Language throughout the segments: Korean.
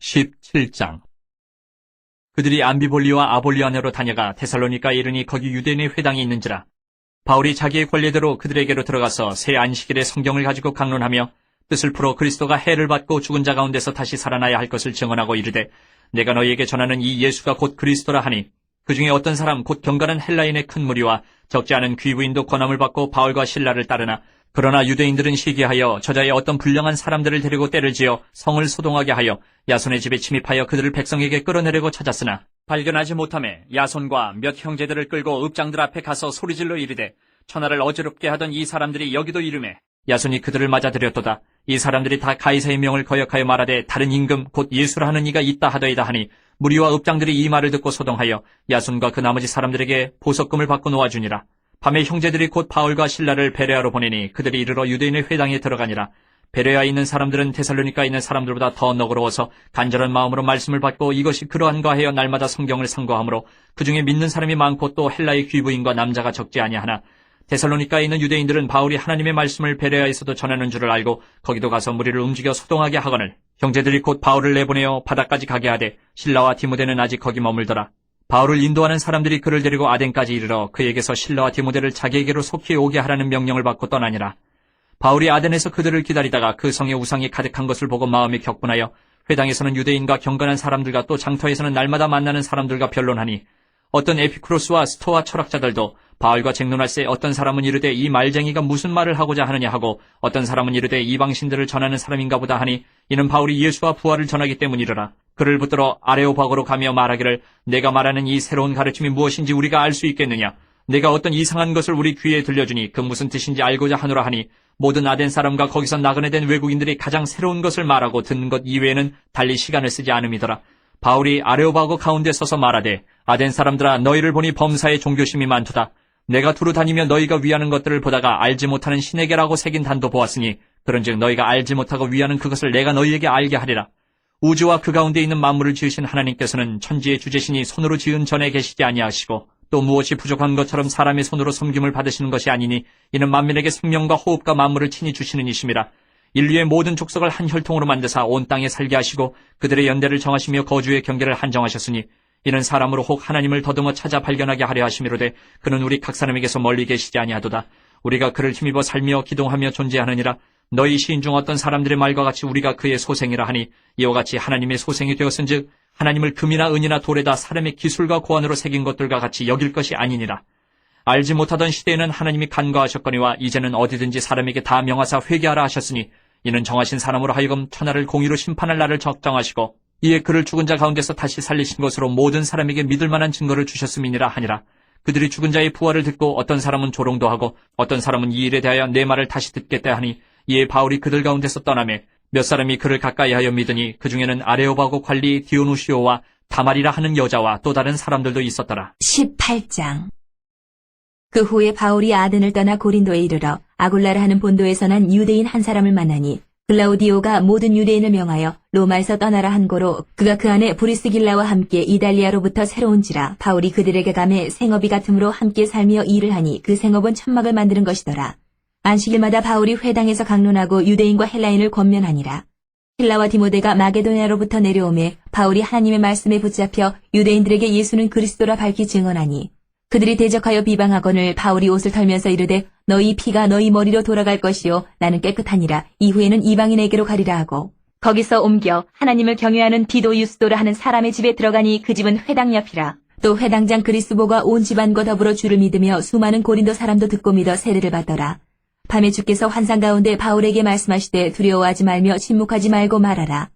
17장. 그들이 암비볼리와 아볼리아네로 다녀가 데살로니가에 이르니 거기 유대인의 회당이 있는지라. 바울이 자기의 권례대로 그들에게로 들어가서 새 안식일에 성경을 가지고 강론하며 뜻을 풀어 그리스도가 해를 받고 죽은 자 가운데서 다시 살아나야 할 것을 증언하고 이르되, 내가 너희에게 전하는 이 예수가 곧 그리스도라 하니, 그 중에 어떤 사람 곧 경건한 헬라인의 큰 무리와 적지 않은 귀부인도 권함을 받고 바울과 실라를 따르나, 그러나 유대인들은 시기하여 저자의 어떤 불량한 사람들을 데리고 때를 지어 성을 소동하게 하여 야손의 집에 침입하여 그들을 백성에게 끌어내려고 찾았으나 발견하지 못하매 야손과 몇 형제들을 끌고 읍장들 앞에 가서 소리질러 이르되, 천하를 어지럽게 하던 이 사람들이 여기도 이르매 야손이 그들을 맞아들였도다. 이 사람들이 다 가이사의 명을 거역하여 말하되 다른 임금 곧 예수라 하는 이가 있다 하더이다 하니, 무리와 읍장들이 이 말을 듣고 소동하여 야손과 그 나머지 사람들에게 보석금을 받고 놓아주니라. 밤에 형제들이 곧 바울과 실라를 베레아로 보내니 그들이 이르러 유대인의 회당에 들어가니라. 베레아에 있는 사람들은 데살로니가에 있는 사람들보다 더 너그러워서 간절한 마음으로 말씀을 받고 이것이 그러한가 하여 날마다 성경을 상고하므로 그 중에 믿는 사람이 많고 또 헬라의 귀부인과 남자가 적지 아니하나, 데살로니가에 있는 유대인들은 바울이 하나님의 말씀을 베레아에서도 전하는 줄을 알고 거기도 가서 무리를 움직여 소동하게 하거늘, 형제들이 곧 바울을 내보내어 바다까지 가게 하되 실라와 디모데는 아직 거기 머물더라. 바울을 인도하는 사람들이 그를 데리고 아덴까지 이르러 그에게서 실라와 디모데를 자기에게로 속히 오게 하라는 명령을 받고 떠나니라. 바울이 아덴에서 그들을 기다리다가 그 성에 우상이 가득한 것을 보고 마음이 격분하여 회당에서는 유대인과 경건한 사람들과 또 장터에서는 날마다 만나는 사람들과 변론하니, 어떤 에피쿠로스와 스토아 철학자들도 바울과 쟁론할새 어떤 사람은 이르되 이 말쟁이가 무슨 말을 하고자 하느냐 하고, 어떤 사람은 이르되 이방신들을 전하는 사람인가 보다 하니, 이는 바울이 예수와 부활을 전하기 때문이르라. 그를 붙들어 아레오바고로 가며 말하기를, 내가 말하는 이 새로운 가르침이 무엇인지 우리가 알 수 있겠느냐? 내가 어떤 이상한 것을 우리 귀에 들려주니 그 무슨 뜻인지 알고자 하노라 하니, 모든 아덴 사람과 거기서 나그네 된 외국인들이 가장 새로운 것을 말하고 듣는 것 이외에는 달리 시간을 쓰지 않음이더라. 바울이 아레오바고 가운데 서서 말하되, 아덴 사람들아, 너희를 보니 범사에 종교심이 많도다. 내가 두루 다니며 너희가 위하는 것들을 보다가 알지 못하는 신에게라고 새긴 단도 보았으니, 그런즉 너희가 알지 못하고 위하는 그것을 내가 너희에게 알게 하리라. 우주와 그 가운데 있는 만물을 지으신 하나님께서는 천지의 주제신이 손으로 지은 전에 계시지 아니하시고, 또 무엇이 부족한 것처럼 사람의 손으로 섬김을 받으시는 것이 아니니, 이는 만민에게 생명과 호흡과 만물을 친히 주시는 이심이라. 인류의 모든 족속을 한 혈통으로 만드사 온 땅에 살게 하시고 그들의 연대를 정하시며 거주의 경계를 한정하셨으니, 이는 사람으로 혹 하나님을 더듬어 찾아 발견하게 하려 하심이로되, 그는 우리 각 사람에게서 멀리 계시지 아니하도다. 우리가 그를 힘입어 살며 기동하며 존재하느니라. 너희 시인 중 어떤 사람들의 말과 같이 우리가 그의 소생이라 하니, 이와 같이 하나님의 소생이 되었은즉 하나님을 금이나 은이나 돌에다 사람의 기술과 고안으로 새긴 것들과 같이 여길 것이 아니니라. 알지 못하던 시대에는 하나님이 간과하셨거니와 이제는 어디든지 사람에게 다 명하사 회개하라 하셨으니, 이는 정하신 사람으로 하여금 천하를 공의로 심판할 날을 적정하시고 이에 그를 죽은 자 가운데서 다시 살리신 것으로 모든 사람에게 믿을 만한 증거를 주셨음이니라 하니라. 그들이 죽은 자의 부활을 듣고 어떤 사람은 조롱도 하고 어떤 사람은 이 일에 대하여 내 말을 다시 듣겠다 하니, 이에 바울이 그들 가운데서 떠나매 몇 사람이 그를 가까이하여 믿으니, 그 중에는 아레오바고 관리 디오누시오와 다말이라 하는 여자와 또 다른 사람들도 있었더라. 18장. 그 후에 바울이 아덴을 떠나 고린도에 이르러 아굴라라 하는 본도에서 난 유대인 한 사람을 만나니, 글라우디오가 모든 유대인을 명하여 로마에서 떠나라 한 고로 그가 그 안에 브리스길라와 함께 이달리아로부터 새로운지라. 바울이 그들에게 감해 생업이 같음으로 함께 살며 일을 하니 그 생업은 천막을 만드는 것이더라. 안식일마다 바울이 회당에서 강론하고 유대인과 헬라인을 권면하니라. 실라와 디모데가 마게도냐로부터 내려오매 바울이 하나님의 말씀에 붙잡혀 유대인들에게 예수는 그리스도라 밝히 증언하니, 그들이 대적하여 비방하거늘 바울이 옷을 털면서 이르되, 너희 피가 너희 머리로 돌아갈 것이요 나는 깨끗하니라. 이후에는 이방인에게로 가리라 하고, 거기서 옮겨 하나님을 경외하는 디도 유스도라 하는 사람의 집에 들어가니 그 집은 회당 옆이라. 또 회당장 그리스보가 온 집안과 더불어 주를 믿으며 수많은 고린도 사람도 듣고 믿어 세례를 받더라. 밤에 주께서 환상 가운데 바울에게 말씀하시되, 두려워하지 말며 침묵하지 말고 말하라.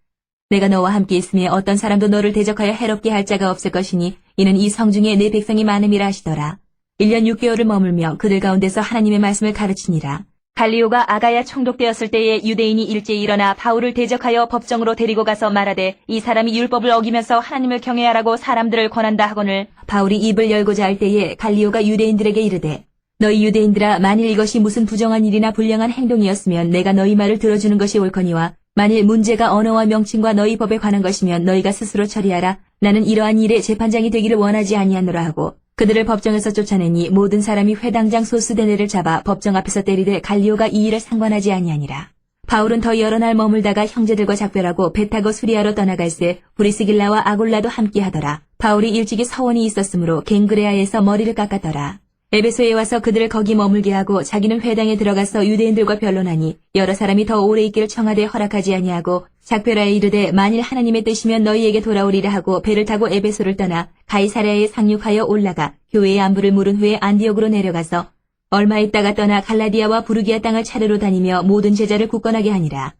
내가 너와 함께 있으며 어떤 사람도 너를 대적하여 해롭게 할 자가 없을 것이니, 이는 이 성중에 내 백성이 많음이라 하시더라. 1년 6개월을 머물며 그들 가운데서 하나님의 말씀을 가르치니라. 갈리오가 아가야 총독되었을 때에 유대인이 일제히 일어나 바울을 대적하여 법정으로 데리고 가서 말하되, 이 사람이 율법을 어기면서 하나님을 경외하라고 사람들을 권한다 하거늘, 바울이 입을 열고자 할 때에 갈리오가 유대인들에게 이르되, 너희 유대인들아, 만일 이것이 무슨 부정한 일이나 불량한 행동이었으면 내가 너희 말을 들어주는 것이 옳거니와, 만일 문제가 언어와 명칭과 너희 법에 관한 것이면 너희가 스스로 처리하라. 나는 이러한 일에 재판장이 되기를 원하지 아니하노라 하고, 그들을 법정에서 쫓아내니 모든 사람이 회당장 소스데네를 잡아 법정 앞에서 때리되 갈리오가 이 일을 상관하지 아니하니라. 바울은 더 여러 날 머물다가 형제들과 작별하고 배 타고 수리아로 떠나갈새 브리스길라와 아굴라도 함께하더라. 바울이 일찍이 서원이 있었으므로 갱그레아에서 머리를 깎았더라. 에베소에 와서 그들을 거기 머물게 하고 자기는 회당에 들어가서 유대인들과 변론하니 여러 사람이 더 오래 있기를 청하되 허락하지 아니하고 작별하여 이르되 만일 하나님의 뜻이면 너희에게 돌아오리라 하고 배를 타고 에베소를 떠나 가이사랴에 상륙하여 올라가 교회의 안부를 물은 후에 안디옥으로 내려가서 얼마 있다가 떠나 갈라디아와 부르기아 땅을 차례로 다니며 모든 제자를 굳건하게 하니라.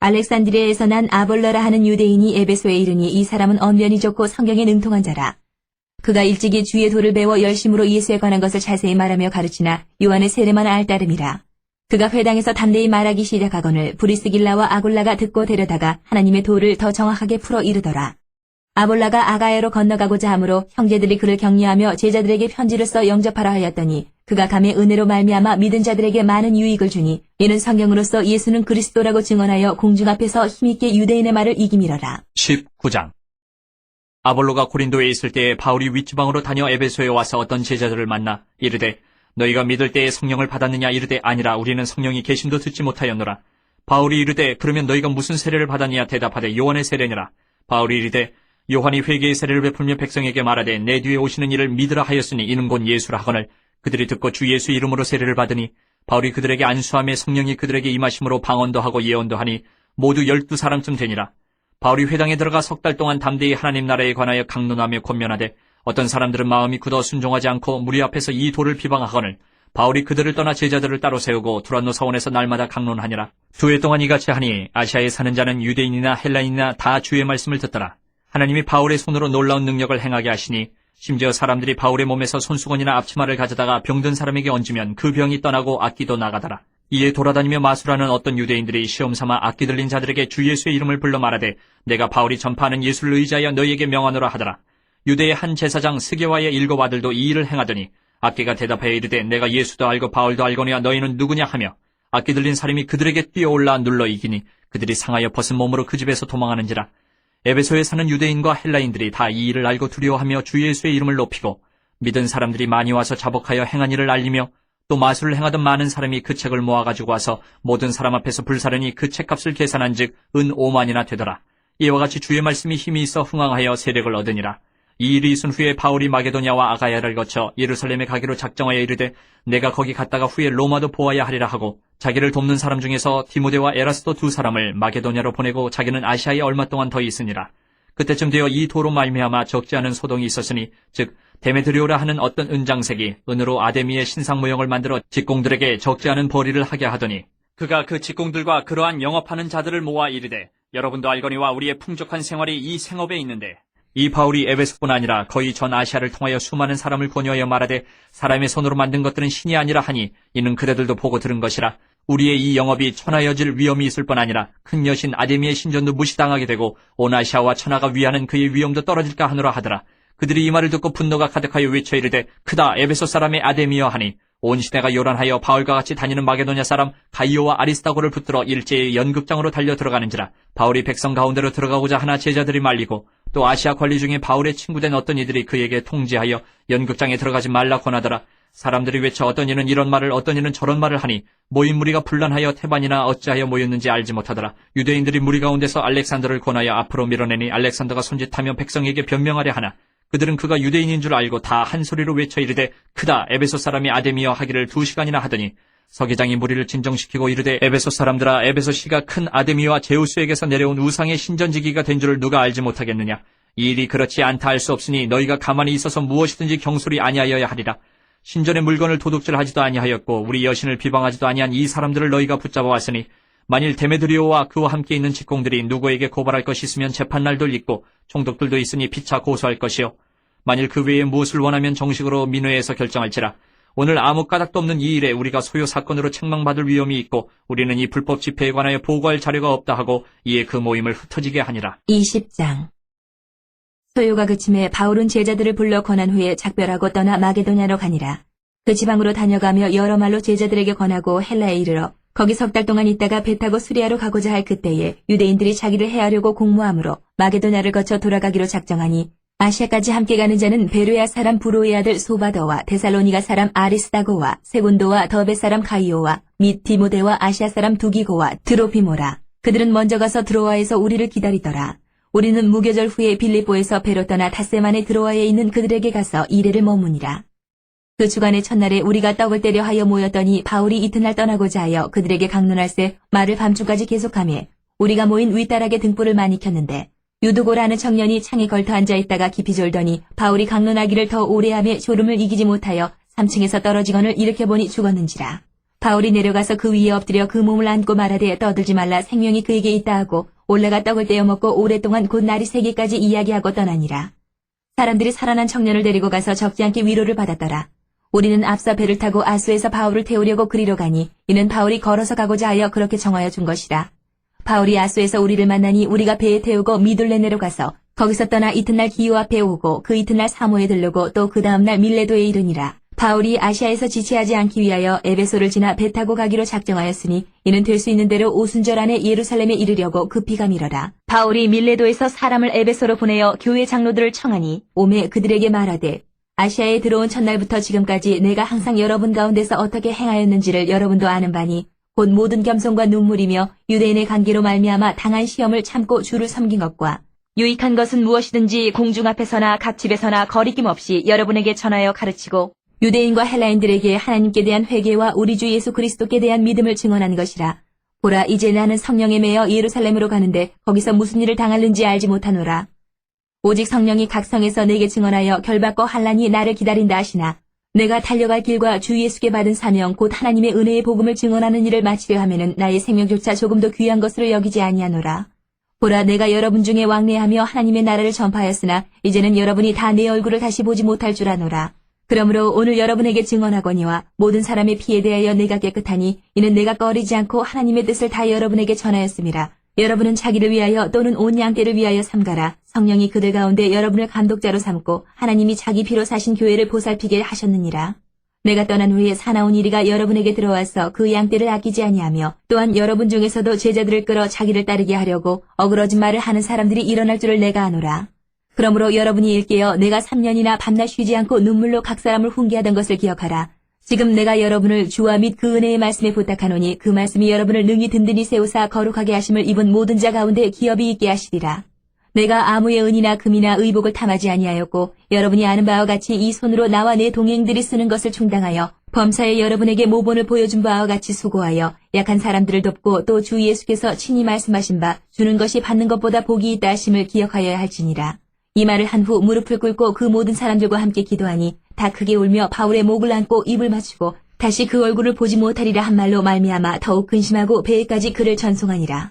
알렉산드리아에서 난 아볼러라 하는 유대인이 에베소에 이르니 이 사람은 언변이 좋고 성경에 능통한 자라. 그가 일찍이 주의 도를 배워 열심으로 예수에 관한 것을 자세히 말하며 가르치나 요한의 세례만 알 따름이라. 그가 회당에서 담대히 말하기 시작하거늘 브리스길라와 아굴라가 듣고 데려다가 하나님의 도를 더 정확하게 풀어 이르더라. 아볼라가 아가야로 건너가고자 하므로 형제들이 그를 격려하며 제자들에게 편지를 써 영접하라 하였더니 그가 감의 은혜로 말미암아 믿은 자들에게 많은 유익을 주니 이는 성경으로서 예수는 그리스도라고 증언하여 공중 앞에서 힘있게 유대인의 말을 이기밀어라. 19장. 아볼로가 고린도에 있을 때에 바울이 윗지방으로 다녀 에베소에 와서 어떤 제자들을 만나 이르되 너희가 믿을 때에 성령을 받았느냐 이르되 아니라 우리는 성령이 계심도 듣지 못하였노라. 바울이 이르되 그러면 너희가 무슨 세례를 받았느냐 대답하되 요한의 세례니라. 바울이 이르되 요한이 회개의 세례를 베풀며 백성에게 말하되 내 뒤에 오시는 이를 믿으라 하였으니 이는 곧 예수라 하거늘 그들이 듣고 주 예수 이름으로 세례를 받으니 바울이 그들에게 안수함에 성령이 그들에게 임하심으로 방언도 하고 예언도 하니 모두 12사람쯤 되니라. 바울이 회당에 들어가 석 달 동안 담대히 하나님 나라에 관하여 강론하며 권면하되 어떤 사람들은 마음이 굳어 순종하지 않고 무리 앞에서 이 도를 비방하거늘 바울이 그들을 떠나 제자들을 따로 세우고 두란노 사원에서 날마다 강론하니라. 2해 동안 이같이 하니 아시아에 사는 자는 유대인이나 헬라인이나 다 주의 말씀을 듣더라. 하나님이 바울의 손으로 놀라운 능력을 행하게 하시니 심지어 사람들이 바울의 몸에서 손수건이나 앞치마를 가져다가 병든 사람에게 얹으면 그 병이 떠나고 악기도 나가더라. 이에 돌아다니며 마술하는 어떤 유대인들이 시험삼아 악기 들린 자들에게 주 예수의 이름을 불러 말하되 내가 바울이 전파하는 예수를 의지하여 너희에게 명하노라 하더라. 유대의 한 제사장 스게와의 7 아들도 이 일을 행하더니 악기가 대답하여 이르되 내가 예수도 알고 바울도 알거니와 너희는 누구냐 하며 악기 들린 사람이 그들에게 뛰어올라 눌러 이기니 그들이 상하여 벗은 몸으로 그 집에서 도망하는지라. 에베소에 사는 유대인과 헬라인들이 다 이 일을 알고 두려워하며 주 예수의 이름을 높이고 믿은 사람들이 많이 와서 자복하여 행한 일을 알리며 또 마술을 행하던 많은 사람이 그 책을 모아가지고 와서 모든 사람 앞에서 불사르니 그 책값을 계산한즉 은 5만이나 되더라. 이와 같이 주의 말씀이 힘이 있어 흥왕하여 세력을 얻으니라. 이 일이 있은 후에 바울이 마게도냐와 아가야를 거쳐 예루살렘에 가기로 작정하여 이르되 내가 거기 갔다가 후에 로마도 보아야 하리라 하고 자기를 돕는 사람 중에서 디모데와 에라스도 2 사람을 마게도냐로 보내고 자기는 아시아에 얼마 동안 더 있으니라. 그때쯤 되어 이 도로 말미암아 적지 않은 소동이 있었으니 즉 데메드리오라 하는 어떤 은장색이 은으로 아데미의 신상 모형을 만들어 직공들에게 적지 않은 벌이를 하게 하더니 그가 그 직공들과 그러한 영업하는 자들을 모아 이르되 여러분도 알거니와 우리의 풍족한 생활이 이 생업에 있는데 이 바울이 에베소뿐 아니라 거의 전 아시아를 통하여 수많은 사람을 권유하여 말하되 사람의 손으로 만든 것들은 신이 아니라 하니 이는 그대들도 보고 들은 것이라. 우리의 이 영업이 천하여질 위험이 있을 뿐 아니라 큰 여신 아데미의 신전도 무시당하게 되고 온 아시아와 천하가 위하는 그의 위엄도 떨어질까 하노라 하더라. 그들이 이 말을 듣고 분노가 가득하여 외쳐 이르되 크다 에베소 사람의 아데미여 하니 온 시대가 요란하여 바울과 같이 다니는 마게도냐 사람 가이오와 아리스타고를 붙들어 일제히 연극장으로 달려 들어가는지라. 바울이 백성 가운데로 들어가고자 하나 제자들이 말리고 또 아시아 관리 중에 바울의 친구된 어떤 이들이 그에게 통지하여 연극장에 들어가지 말라 권하더라. 사람들이 외쳐 어떤 이는 이런 말을 어떤 이는 저런 말을 하니 모인 무리가 분란하여 태반이나 어찌하여 모였는지 알지 못하더라. 유대인들이 무리 가운데서 알렉산더를 권하여 앞으로 밀어내니 알렉산더가 손짓하며 백성에게 변명하려 하나 그들은 그가 유대인인 줄 알고 다 한 소리로 외쳐 이르되 크다 에베소 사람이 아데미여 하기를 2시간이나 하더니 서기장이 무리를 진정시키고 이르되 에베소 사람들아 에베소시가 큰 아데미와 제우스에게서 내려온 우상의 신전지기가 된 줄을 누가 알지 못하겠느냐. 이 일이 그렇지 않다 할 수 없으니 너희가 가만히 있어서 무엇이든지 경솔히 아니하여야 하리라. 신전의 물건을 도둑질하지도 아니하였고 우리 여신을 비방하지도 아니한 이 사람들을 너희가 붙잡아 왔으니 만일 데메드리오와 그와 함께 있는 직공들이 누구에게 고발할 것이 있으면 재판날도 있고 총독들도 있으니 피차 고소할 것이요 만일 그 외에 무엇을 원하면 정식으로 민회에서 결정할지라. 오늘 아무 까닭도 없는 이 일에 우리가 소요 사건으로 책망받을 위험이 있고 우리는 이 불법 집회에 관하여 보고할 자료가 없다 하고 이에 그 모임을 흩어지게 하니라. 20장. 소요가 그침에 바울은 제자들을 불러 권한 후에 작별하고 떠나 마게도냐로 가니라. 그 지방으로 다녀가며 여러 말로 제자들에게 권하고 헬라에 이르러 거기 석 달 동안 있다가 배 타고 수리아로 가고자 할 그때에 유대인들이 자기를 해하려고 공모하므로 마게도냐를 거쳐 돌아가기로 작정하니 아시아까지 함께 가는 자는 베르야 사람 브로의 아들 소바더와 데살로니가 사람 아리스다고와 세군도와 더베 사람 가이오와 및 디모데와 아시아 사람 두기고와 드로피모라. 그들은 먼저 가서 드로아에서 우리를 기다리더라. 우리는 무교절 후에 빌립보에서 배로 떠나 닷새만에 드로아에 있는 그들에게 가서 이래를 머무니라. 그 주간의 첫날에 우리가 떡을 때려 하여 모였더니 바울이 이튿날 떠나고자 하여 그들에게 강론할세 말을 밤중까지 계속하며 우리가 모인 윗다락에 등불을 많이 켰는데 유두고라는 청년이 창에 걸터 앉아있다가 깊이 졸더니 바울이 강론하기를 더 오래하며 졸음을 이기지 못하여 3층에서 떨어지건을 일으켜보니 죽었는지라. 바울이 내려가서 그 위에 엎드려 그 몸을 안고 말하되 떠들지 말라 생명이 그에게 있다 하고 올라가 떡을 떼어 먹고 오랫동안 곧 날이 새기까지 이야기하고 떠나니라. 사람들이 살아난 청년을 데리고 가서 적지 않게 위로를 받았더라. 우리는 앞서 배를 타고 아수에서 바울을 태우려고 그리로 가니 이는 바울이 걸어서 가고자 하여 그렇게 정하여 준 것이라. 바울이 아수에서 우리를 만나니 우리가 배에 태우고 미둘레네로 가서 거기서 떠나 이튿날 기호 앞에 오고 그 이튿날 사모에 들르고 또 그 다음날 밀레도에 이르니라. 바울이 아시아에서 지체하지 않기 위하여 에베소를 지나 배 타고 가기로 작정하였으니 이는 될 수 있는 대로 오순절 안에 예루살렘에 이르려고 급히 가미러라. 바울이 밀레도에서 사람을 에베소로 보내어 교회 장로들을 청하니 오매 그들에게 말하되 아시아에 들어온 첫날부터 지금까지 내가 항상 여러분 가운데서 어떻게 행하였는지를 여러분도 아는 바니 곧 모든 겸손과 눈물이며 유대인의 관계로 말미암아 당한 시험을 참고 주를 섬긴 것과 유익한 것은 무엇이든지 공중 앞에서나 각 집에서나 거리낌 없이 여러분에게 전하여 가르치고 유대인과 헬라인들에게 하나님께 대한 회개와 우리 주 예수 그리스도께 대한 믿음을 증언하는 것이라. 보라 이제 나는 성령에 매여 예루살렘으로 가는데 거기서 무슨 일을 당할는지 알지 못하노라. 오직 성령이 각 성에서 내게 증언하여 결박과 환난이 나를 기다린다 하시나 내가 달려갈 길과 주 예수께 받은 사명 곧 하나님의 은혜의 복음을 증언하는 일을 마치려 하면은 나의 생명조차 조금도 귀한 것으로 여기지 아니하노라. 보라 내가 여러분 중에 왕래하며 하나님의 나라를 전파하였으나 이제는 여러분이 다 내 얼굴을 다시 보지 못할 줄 아노라. 그러므로 오늘 여러분에게 증언하거니와 모든 사람의 피에 대하여 내가 깨끗하니 이는 내가 꺼리지 않고 하나님의 뜻을 다 여러분에게 전하였습니다. 여러분은 자기를 위하여 또는 온 양떼를 위하여 삼가라. 성령이 그들 가운데 여러분을 감독자로 삼고 하나님이 자기 피로 사신 교회를 보살피게 하셨느니라. 내가 떠난 후에 사나운 이리가 여러분에게 들어와서 그 양떼를 아끼지 아니하며 또한 여러분 중에서도 제자들을 끌어 자기를 따르게 하려고 어그러진 말을 하는 사람들이 일어날 줄을 내가 아노라. 그러므로 여러분이 일깨어 내가 3년이나 밤낮 쉬지 않고 눈물로 각 사람을 훈계하던 것을 기억하라. 지금 내가 여러분을 주와 및 그 은혜의 말씀에 부탁하노니 그 말씀이 여러분을 능히 든든히 세우사 거룩하게 하심을 입은 모든 자 가운데 기업이 있게 하시리라. 내가 아무의 은이나 금이나 의복을 탐하지 아니하였고 여러분이 아는 바와 같이 이 손으로 나와 내 동행들이 쓰는 것을 충당하여 범사에 여러분에게 모본을 보여준 바와 같이 수고하여 약한 사람들을 돕고 또 주 예수께서 친히 말씀하신 바 주는 것이 받는 것보다 복이 있다 하심을 기억하여야 할지니라. 이 말을 한 후 무릎을 꿇고 그 모든 사람들과 함께 기도하니 다 크게 울며 바울의 목을 안고 입을 맞추고 다시 그 얼굴을 보지 못하리라 한 말로 말미암아 더욱 근심하고 배에까지 그를 전송하니라.